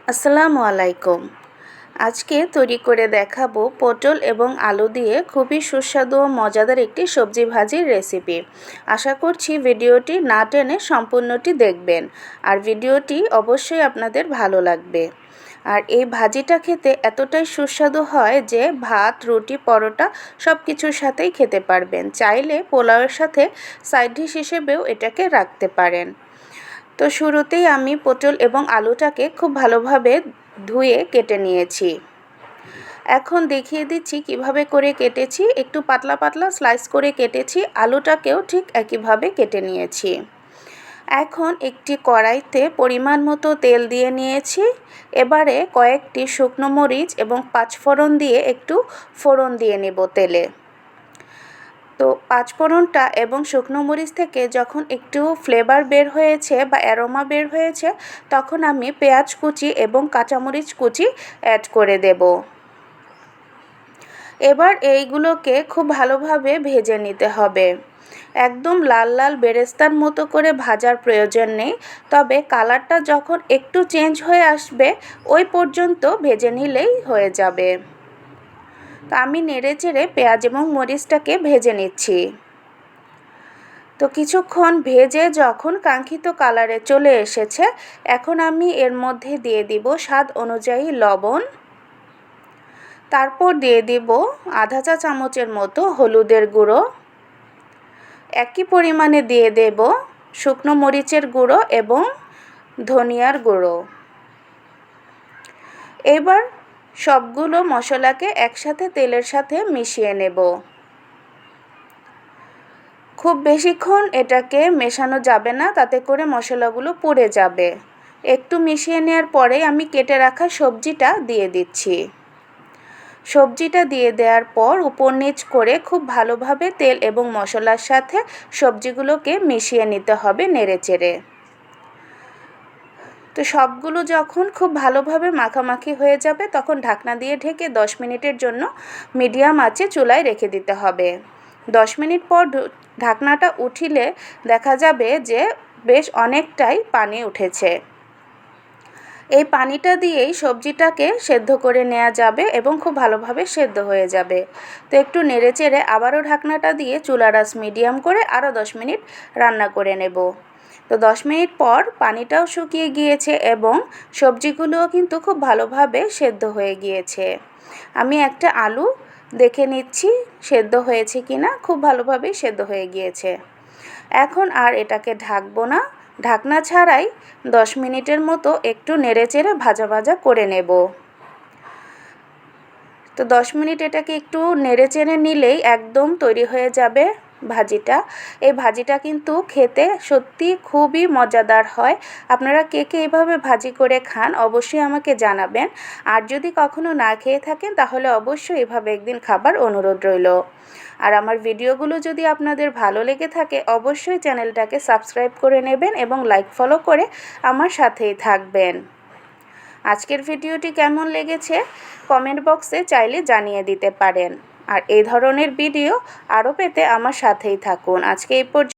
আসসালামু আলাইকুম। আজকে তৈরি করে দেখাবো পটল এবং আলু দিয়ে খুবই সুস্বাদু ও মজাদার একটি সবজি ভাজির রেসিপি। আশা করছি ভিডিওটি না টেনে সম্পূর্ণটি দেখবেন, আর ভিডিওটি অবশ্যই আপনাদের ভালো লাগবে। আর এই ভাজিটা খেতে এতটাই সুস্বাদু হয় যে ভাত, রুটি, পরোটা সব কিছুর সাথেই খেতে পারবেন। চাইলে পোলাওয়ের সাথে সাইড ডিশ হিসেবেও এটাকে রাখতে পারেন। তো শুরুতেই আমি পটল এবং আলুটাকে খুব ভালোভাবে ধুয়ে কেটে নিয়েছি। এখন দেখিয়ে দিচ্ছি কিভাবে করে কেটেছি। একটু পাতলা পাতলা স্লাইস করে কেটেছি, আলুটাকেও ঠিক একইভাবে কেটে নিয়েছি। এখন একটি কড়াইতে পরিমাণ মতো তেল দিয়ে নিয়েছি। এবারে কয়েকটি শুকনো মরিচ এবং পাঁচফোড়ন দিয়ে একটু ফোড়ন দিয়ে নেব তেলে। তো পাঁচফোড়নটা এবং শুকনো মরিচ থেকে যখন একটু ফ্লেভার বের হয়েছে বা অ্যারোমা বের হয়েছে, তখন আমি পেঁয়াজ কুচি এবং কাঁচামরিচ কুচি অ্যাড করে দেব। এবার এইগুলোকে খুব ভালোভাবে ভেজে নিতে হবে। একদম লাল লাল বেরেস্তার মতো করে ভাজার প্রয়োজন নেই, তবে কালারটা যখন একটু চেঞ্জ হয়ে আসবে ওই পর্যন্ত ভেজে নিলেই হয়ে যাবে। তো আমি নেড়েচেড়ে পেঁয়াজ এবং মরিচটাকে ভেজে নিচ্ছি। তো কিছুক্ষণ ভেজে যখন কাঙ্ক্ষিত কালারে চলে এসেছে, এখন আমি এর মধ্যে দিয়ে দিব স্বাদ অনুযায়ী লবণ। তারপর দিয়ে দিব আধা চা চামচের মতো হলুদের গুঁড়ো। একই পরিমাণে দিয়ে দেব শুকনো মরিচের গুঁড়ো এবং ধনিয়ার গুঁড়ো। এবার সবগুলো মশলাকে একসাথে তেলের সাথে মিশিয়ে নেব। খুব বেশিক্ষণ এটাকে মেশানো যাবে না, তাতে করে মশলাগুলো পুড়ে যাবে। একটু মিশিয়ে নেওয়ার পরে আমি কেটে রাখা সবজিটা দিয়ে দিচ্ছি। সবজিটা দিয়ে দেওয়ার পর উপর নিচ করে খুব ভালোভাবে তেল এবং মশলার সাথে সবজিগুলোকে মিশিয়ে নিতে হবে নেড়েচেড়ে। তো সবগুলো যখন খুব ভালোভাবে মাখামাখি হয়ে যাবে, তখন ঢাকনা দিয়ে ঢেকে 10 মিনিটের জন্য মিডিয়াম আঁচে চুলায় রেখে দিতে হবে। 10 মিনিট পর ঢাকনাটা উঠিলে দেখা যাবে যে বেশ অনেকটাই পানি উঠেছে। এই পানিটা দিয়েই সবজিটাকে সেদ্ধ করে নেওয়া যাবে এবং খুব ভালোভাবে সেদ্ধ হয়ে যাবে। তো একটু নেড়েচেড়ে আবারও ঢাকনাটা দিয়ে চুলার আঁচ মিডিয়াম করে আরও 10 মিনিট রান্না করে নেব। তো 10 মিনিট পর পানিটাও শুকিয়ে গিয়েছে এবং সবজিগুলোও কিন্তু খুব ভালোভাবে সেদ্ধ হয়ে গিয়েছে। আমি একটা আলু দেখে নিচ্ছি সেদ্ধ হয়েছে কিনা। খুব ভালোভাবেই সেদ্ধ হয়ে গিয়েছে। এখন আর এটাকে ঢাকবো না, ঢাকনা ছাড়াই 10 মিনিটের মতো একটু নেড়েচেড়ে ভাজা ভাজা করে নেব। তো 10 মিনিট এটাকে একটু নেড়েচেড়ে নিলেই একদম তৈরি হয়ে যাবে ভাজিটা। এই ভাজিটা কিন্তু খেতে সত্যি খুবই মজাদার হয়। আপনারা কে কে এইভাবে ভাজি করে খান অবশ্যই আমাকে জানাবেন। আর যদি কখনো না খেয়ে থাকেন তাহলে অবশ্যই এভাবে একদিন খাবার অনুরোধ রইল। আর আমার ভিডিওগুলো যদি আপনাদের ভালো লেগে থাকে অবশ্যই চ্যানেলটাকে সাবস্ক্রাইব করে নেবেন এবং লাইক ফলো করে আমার সাথেই থাকবেন। আজকের ভিডিওটি কেমন লেগেছে কমেন্ট বক্সে চাইলে জানিয়ে দিতে পারেন। আর এই ধরনের ভিডিও আরও পেতে আমার সাথেই থাকুন। আজকে এই পর্যন্ত।